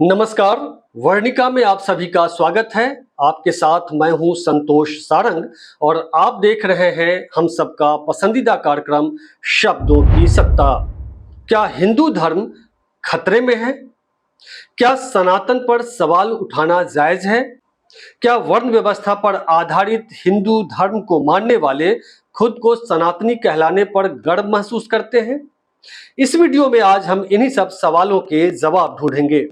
नमस्कार। वर्णिका में आप सभी का स्वागत है। आपके साथ मैं हूं संतोष सारंग और आप देख रहे हैं हम सबका पसंदीदा कार्यक्रम शब्दों की सत्ता। क्या हिंदू धर्म खतरे में है? क्या सनातन पर सवाल उठाना जायज है? क्या वर्ण व्यवस्था पर आधारित हिंदू धर्म को मानने वाले खुद को सनातनी कहलाने पर गर्व महसूस करते हैं? इस वीडियो में आज हम इन्हीं सब सवालों के जवाब ढूंढेंगे।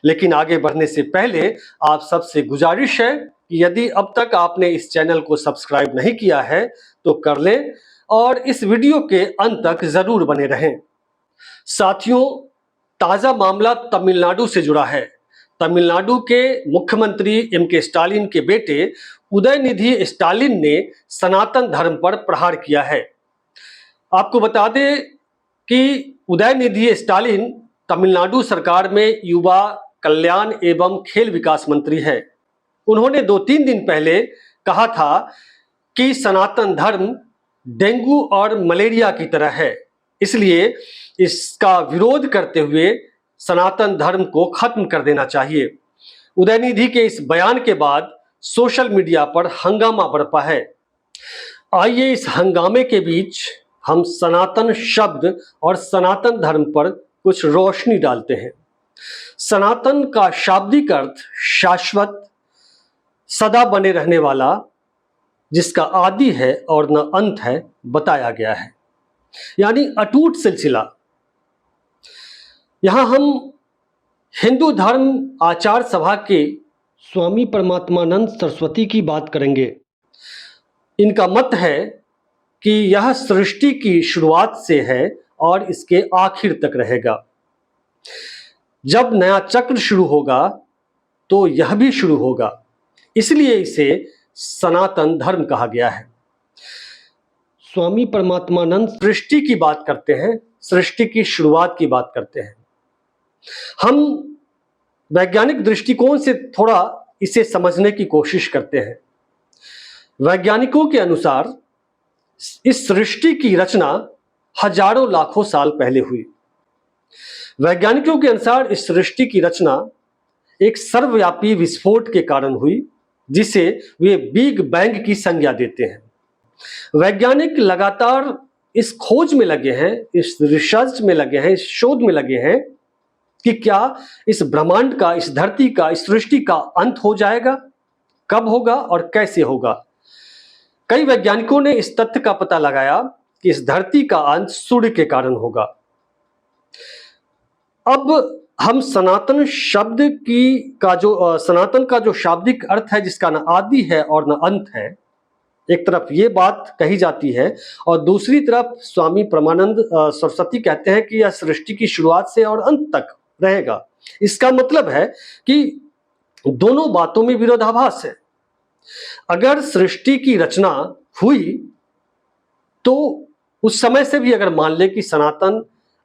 लेकिन आगे बढ़ने से पहले आप सबसे गुजारिश है कि यदि अब तक आपने इस चैनल को सब्सक्राइब नहीं किया है तो कर लें और इस वीडियो के अंत तक जरूर बने रहें। साथियों, ताजा मामला तमिलनाडु से जुड़ा है। तमिलनाडु के मुख्यमंत्री एम.के. स्टालिन के बेटे उदयनिधि स्टालिन ने सनातन धर्म पर प्रहार किया है। आपको बता दें कि उदयनिधि स्टालिन तमिलनाडु सरकार में युवा कल्याण एवं खेल विकास मंत्री है। उन्होंने 2-3 दिन पहले कहा था कि सनातन धर्म डेंगू और मलेरिया की तरह है, इसलिए इसका विरोध करते हुए सनातन धर्म को खत्म कर देना चाहिए। उदयनिधि के इस बयान के बाद सोशल मीडिया पर हंगामा बरपा है। आइए इस हंगामे के बीच हम सनातन शब्द और सनातन धर्म पर कुछ रोशनी डालते हैं। सनातन का शाब्दिक अर्थ शाश्वत, सदा बने रहने वाला, जिसका आदि है और न अंत है बताया गया है, यानी अटूट सिलसिला। यहां हम हिंदू धर्म आचार सभा के स्वामी परमात्मानंद सरस्वती की बात करेंगे। इनका मत है कि यह सृष्टि की शुरुआत से है और इसके आखिर तक रहेगा। जब नया चक्र शुरू होगा तो यह भी शुरू होगा, इसलिए इसे सनातन धर्म कहा गया है। स्वामी परमात्मानंद सृष्टि की बात करते हैं, सृष्टि की शुरुआत की बात करते हैं। हम वैज्ञानिक दृष्टिकोण से थोड़ा इसे समझने की कोशिश करते हैं। वैज्ञानिकों के अनुसार इस सृष्टि की रचना हजारों लाखों साल पहले हुई। वैज्ञानिकों के अनुसार इस सृष्टि की रचना एक सर्वव्यापी विस्फोट के कारण हुई, जिसे वे बिग बैंग की संज्ञा देते हैं। वैज्ञानिक लगातार इस खोज में लगे हैं, इस रिसर्च में लगे हैं, इस शोध में लगे हैं कि क्या इस ब्रह्मांड का, इस धरती का, इस सृष्टि का अंत हो जाएगा, कब होगा और कैसे होगा। कई वैज्ञानिकों ने इस तथ्य का पता लगाया कि इस धरती का अंत सूर्य के कारण होगा। अब हम सनातन शब्द सनातन का जो शाब्दिक अर्थ है, जिसका न आदि है और न अंत है, एक तरफ ये बात कही जाती है और दूसरी तरफ स्वामी परमानंद सरस्वती कहते हैं कि यह सृष्टि की शुरुआत से और अंत तक रहेगा। इसका मतलब है कि दोनों बातों में विरोधाभास है। अगर सृष्टि की रचना हुई तो उस समय से भी अगर मान ले कि सनातन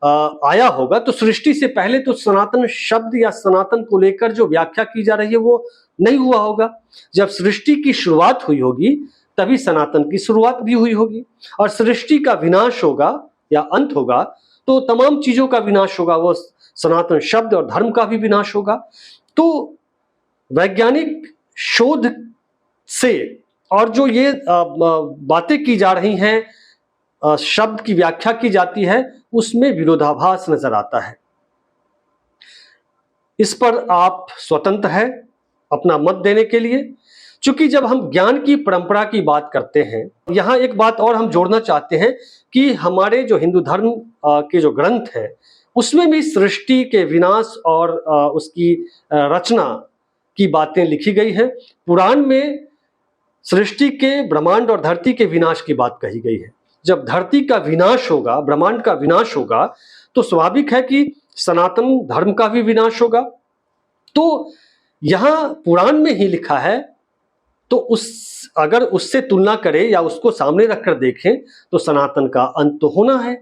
आया होगा, तो सृष्टि से पहले तो सनातन शब्द या सनातन को लेकर जो व्याख्या की जा रही है वो नहीं हुआ होगा। जब सृष्टि की शुरुआत हुई होगी तभी सनातन की शुरुआत भी हुई होगी, और सृष्टि का विनाश होगा या अंत होगा तो तमाम चीजों का विनाश होगा, वो सनातन शब्द और धर्म का भी विनाश होगा। तो वैज्ञानिक शोध से और जो ये बातें की जा रही हैं, शब्द की व्याख्या की जाती है, उसमें विरोधाभास नजर आता है। इस पर आप स्वतंत्र हैं अपना मत देने के लिए। चूंकि जब हम ज्ञान की परंपरा की बात करते हैं, यहां एक बात और हम जोड़ना चाहते हैं कि हमारे जो हिंदू धर्म के जो ग्रंथ हैं उसमें भी सृष्टि के विनाश और उसकी रचना की बातें लिखी गई हैं। पुराण में सृष्टि के, ब्रह्मांड और धरती के विनाश की बात कही गई है। जब धरती का विनाश होगा, ब्रह्मांड का विनाश होगा, तो स्वाभाविक है कि सनातन धर्म का भी विनाश होगा। तो यहां पुराण में ही लिखा है, तो अगर उससे तुलना करें या उसको सामने रखकर देखें तो सनातन का अंत तो होना है।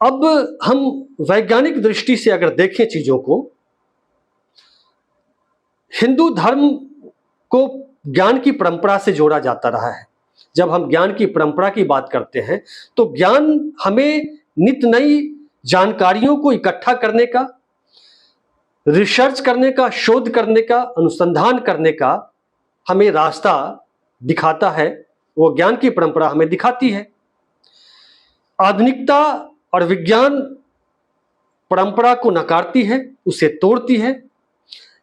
अब हम वैज्ञानिक दृष्टि से अगर देखें चीजों को, हिंदू धर्म को ज्ञान की परंपरा से जोड़ा जाता रहा है। जब हम ज्ञान की परंपरा की बात करते हैं तो ज्ञान हमें नित्य नई जानकारियों को इकट्ठा करने का, रिसर्च करने का, शोध करने का, अनुसंधान करने का हमें रास्ता दिखाता है, वो ज्ञान की परंपरा हमें दिखाती है। आधुनिकता और विज्ञान परंपरा को नकारती है, उसे तोड़ती है।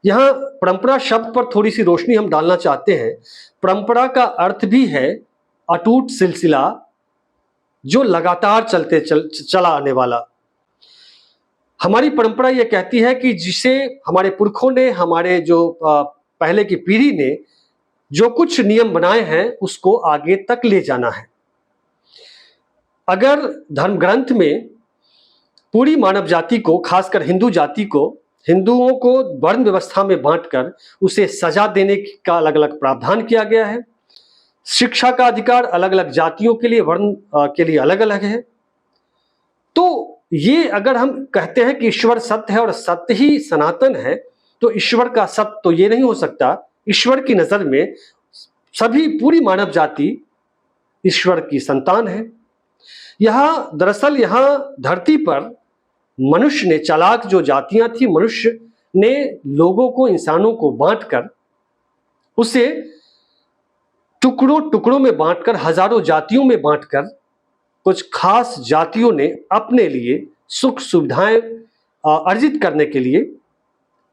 यहां परंपरा शब्द पर थोड़ी सी रोशनी हम डालना चाहते हैं। परंपरा का अर्थ भी है अटूट सिलसिला, जो लगातार चला आने वाला। हमारी परंपरा यह कहती है कि जिसे हमारे पुरखों ने, हमारे जो पहले की पीढ़ी ने जो कुछ नियम बनाए हैं उसको आगे तक ले जाना है। अगर धर्म ग्रंथ में पूरी मानव जाति को, खासकर हिंदू जाति को, हिंदुओं को वर्ण व्यवस्था में बांटकर उसे सजा देने का अलग अलग प्रावधान किया गया है, शिक्षा का अधिकार अलग अलग जातियों के लिए, वर्ण के लिए अलग अलग है, तो ये अगर हम कहते हैं कि ईश्वर सत्य है और सत्य ही सनातन है, तो ईश्वर का सत्य तो ये नहीं हो सकता। ईश्वर की नजर में सभी, पूरी मानव जाति ईश्वर की संतान है। दरअसल यहां धरती पर मनुष्य ने, चालाक जो जातियां थी, मनुष्य ने लोगों को, इंसानों को बांटकर, उसे टुकड़ों टुकड़ों में बांटकर, हजारों जातियों में बांटकर, कुछ खास जातियों ने अपने लिए सुख सुविधाएं अर्जित करने के लिए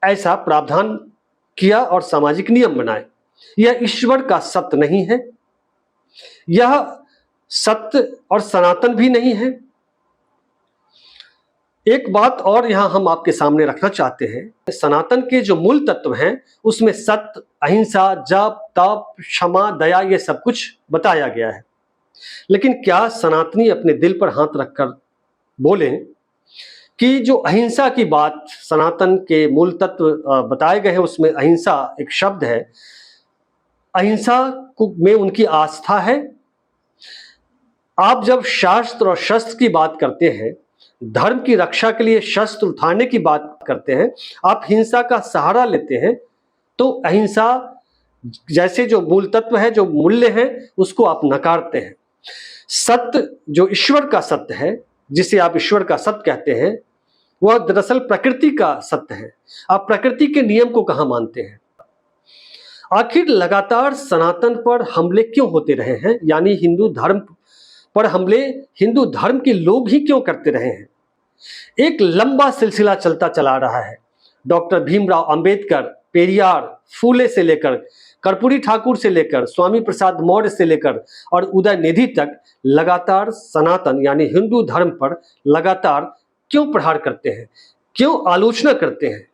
ऐसा प्रावधान किया और सामाजिक नियम बनाए। यह ईश्वर का सत्य नहीं है, यह सत्य और सनातन भी नहीं है। एक बात और यहां हम आपके सामने रखना चाहते हैं, सनातन के जो मूल तत्व हैं उसमें सत्य, अहिंसा, जप, तप, क्षमा, दया, ये सब कुछ बताया गया है। लेकिन क्या सनातनी अपने दिल पर हाथ रखकर बोलें कि जो अहिंसा की बात सनातन के मूल तत्व बताए गए हैं, उसमें अहिंसा एक शब्द है, अहिंसा में उनकी आस्था है? आप जब शास्त्र और शस्त्र की बात करते हैं, धर्म की रक्षा के लिए शस्त्र उठाने की बात करते हैं, आप हिंसा का सहारा लेते हैं, तो अहिंसा जैसे जो मूल तत्व है, जो मूल्य है, उसको आप नकारते हैं। सत्य, जो ईश्वर का सत्य है, जिसे आप ईश्वर का सत्य कहते हैं, वह दरअसल प्रकृति का सत्य है। आप प्रकृति के नियम को कहां मानते हैं? आखिर लगातार सनातन पर हमले क्यों होते रहे हैं? यानी हिंदू धर्म पर हमले हिंदू धर्म के लोग ही क्यों करते रहे हैं? एक लंबा सिलसिला चलता चला रहा है। डॉक्टर भीमराव अंबेडकर, पेरियार, फूले से लेकर कर्पूरी ठाकुर से लेकर स्वामी प्रसाद मौर्य से लेकर और उदयनिधि तक लगातार सनातन यानी हिंदू धर्म पर लगातार क्यों प्रहार करते हैं, क्यों आलोचना करते हैं?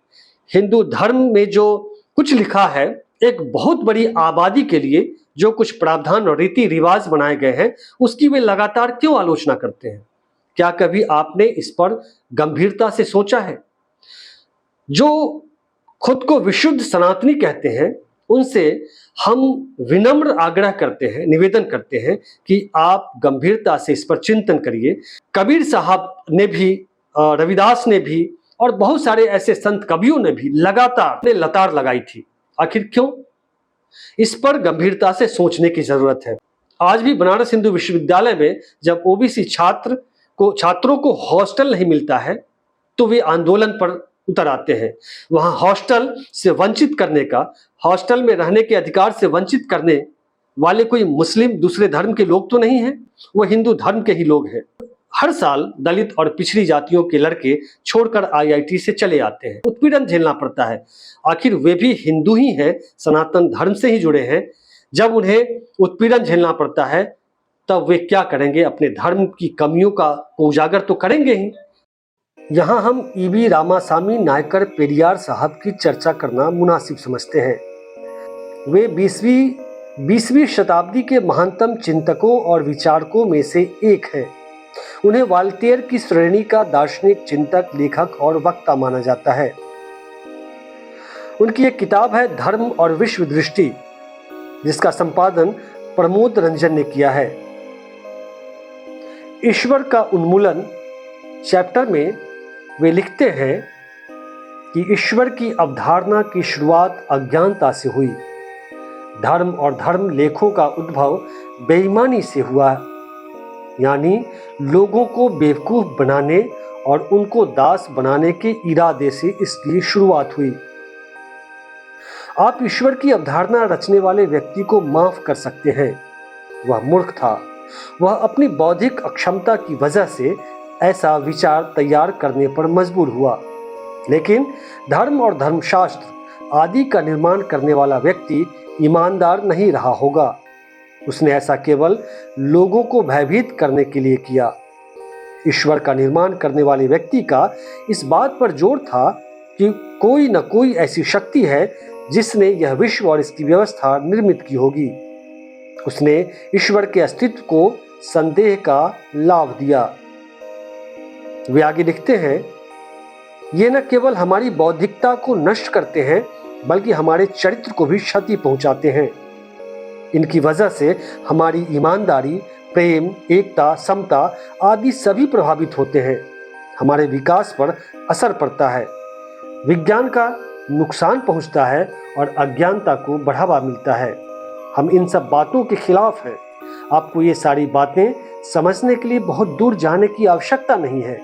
हिंदू धर्म में जो कुछ लिखा है, एक बहुत बड़ी आबादी के लिए जो कुछ प्रावधान और रीति रिवाज बनाए गए हैं, उसकी वे लगातार क्यों आलोचना करते हैं? क्या कभी आपने इस पर गंभीरता से सोचा है? जो खुद को विशुद्ध सनातनी कहते हैं, उनसे हम विनम्र आग्रह करते हैं, निवेदन करते हैं कि आप गंभीरता से इस पर चिंतन करिए। कबीर साहब ने भी, रविदास ने भी और बहुत सारे ऐसे संत कवियों ने भी लगातार लतार लगाई थी। आखिर क्यों? इस पर गंभीरता से सोचने की जरूरत है। आज भी बनारस हिंदू विश्वविद्यालय में जब ओबीसी छात्रों को हॉस्टल नहीं मिलता है, तो वे आंदोलन पर उतर आते हैं। वहां हॉस्टल से वंचित करने का, हॉस्टल में रहने के अधिकार से वंचित करने वाले कोई मुस्लिम, दूसरे धर्म के लोग तो नहीं हैं, वो हिंदू धर्म के ही लोग हैं। हर साल दलित और पिछड़ी जातियों के लड़के छोड़कर आईआईटी से चले आते हैं, उत्पीड़न झेलना पड़ता है। आखिर वे भी हिंदू ही हैं, सनातन धर्म से ही जुड़े हैं। जब उन्हें उत्पीड़न झेलना पड़ता है, तब वे क्या करेंगे? अपने धर्म की कमियों का उजागर तो करेंगे ही। यहाँ हम ईवी रामासामी नायकर पेरियार साहब की चर्चा करना मुनासिब समझते हैं। वे 20वीं शताब्दी के महानतम चिंतकों और विचारकों में से एक हैं। उन्हें वाल्टेयर की श्रेणी का दार्शनिक, चिंतक, लेखक और वक्ता माना जाता है। उनकी एक किताब है धर्म और विश्व दृष्टि, जिसका संपादन प्रमोद रंजन ने किया है। ईश्वर का उन्मूलन चैप्टर में वे लिखते हैं कि ईश्वर की अवधारणा की शुरुआत अज्ञानता से हुई। धर्म और धर्म लेखों का उद्भव बेईमानी से हुआ, यानी लोगों को बेवकूफ बनाने और उनको दास बनाने के इरादे से इसकी शुरुआत हुई। आप ईश्वर की अवधारणा रचने वाले व्यक्ति को माफ कर सकते हैं। वह मूर्ख था। वह अपनी बौद्धिक अक्षमता की वजह से ऐसा विचार तैयार करने पर मजबूर हुआ। लेकिन धर्म और धर्मशास्त्र आदि का निर्माण करने वाला व्यक्ति ईमानदार नहीं रहा होगा। उसने ऐसा केवल लोगों को भयभीत करने के लिए किया। ईश्वर का निर्माण करने वाले व्यक्ति का इस बात पर जोर था कि कोई न कोई ऐसी शक्ति है जिसने यह विश्व और इसकी व्यवस्था निर्मित की होगी। उसने ईश्वर के अस्तित्व को संदेह का लाभ दिया। वे आगे लिखते हैं, ये न केवल हमारी बौद्धिकता को नष्ट करते हैं बल्कि हमारे चरित्र को भी क्षति पहुंचाते हैं। इनकी वजह से हमारी ईमानदारी, प्रेम, एकता, समता आदि सभी प्रभावित होते हैं। हमारे विकास पर असर पड़ता है, विज्ञान का नुकसान पहुंचता है और अज्ञानता को बढ़ावा मिलता है। हम इन सब बातों के खिलाफ हैं। आपको ये सारी बातें समझने के लिए बहुत दूर जाने की आवश्यकता नहीं है।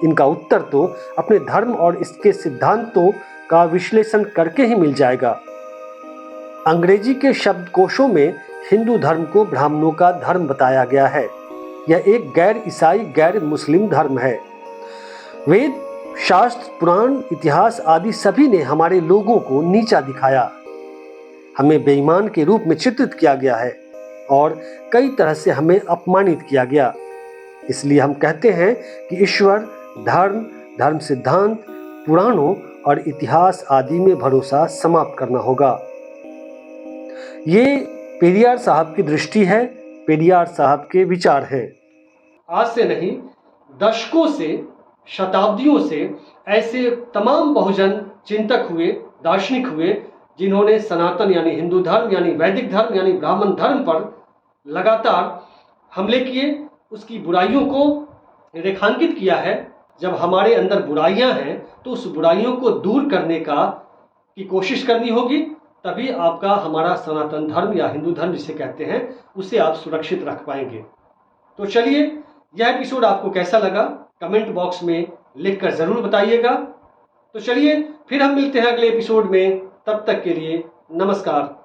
इनका उत्तर तो अपने धर्म और इसके सिद्धांतों का विश्लेषण करके ही मिल जाएगा। अंग्रेजी के शब्दकोशों में हिंदू धर्म को ब्राह्मणों का धर्म बताया गया है। यह एक गैर ईसाई, गैर मुस्लिम धर्म है। वेद, शास्त्र, पुराण, इतिहास आदि सभी ने हमारे लोगों को नीचा दिखाया। हमें बेईमान के रूप में चित्रित किया गया है और कई तरह से हमें अपमानित किया गया। इसलिए हम कहते हैं कि ईश्वर, धर्म, धर्म सिद्धांत, पुराणों और इतिहास आदि में भरोसा समाप्त करना होगा। ये पेरियार साहब की दृष्टि है, पेरियार साहब के विचार हैं। आज से नहीं, दशकों से, शताब्दियों से ऐसे तमाम बहुजन चिंतक हुए, दार्शनिक हुए, जिन्होंने सनातन यानी हिंदू धर्म यानी वैदिक धर्म यानी ब्राह्मण धर्म पर लगातार हमले किए, उसकी बुराइयों को रेखांकित किया है। जब हमारे अंदर बुराइयां हैं तो उस बुराइयों को दूर करने की कोशिश करनी होगी, तभी आपका हमारा सनातन धर्म या हिंदू धर्म जिसे कहते हैं उसे आप सुरक्षित रख पाएंगे। तो चलिए, यह एपिसोड आपको कैसा लगा कमेंट बॉक्स में लिखकर जरूर बताइएगा। तो चलिए, फिर हम मिलते हैं अगले एपिसोड में। तब तक के लिए नमस्कार।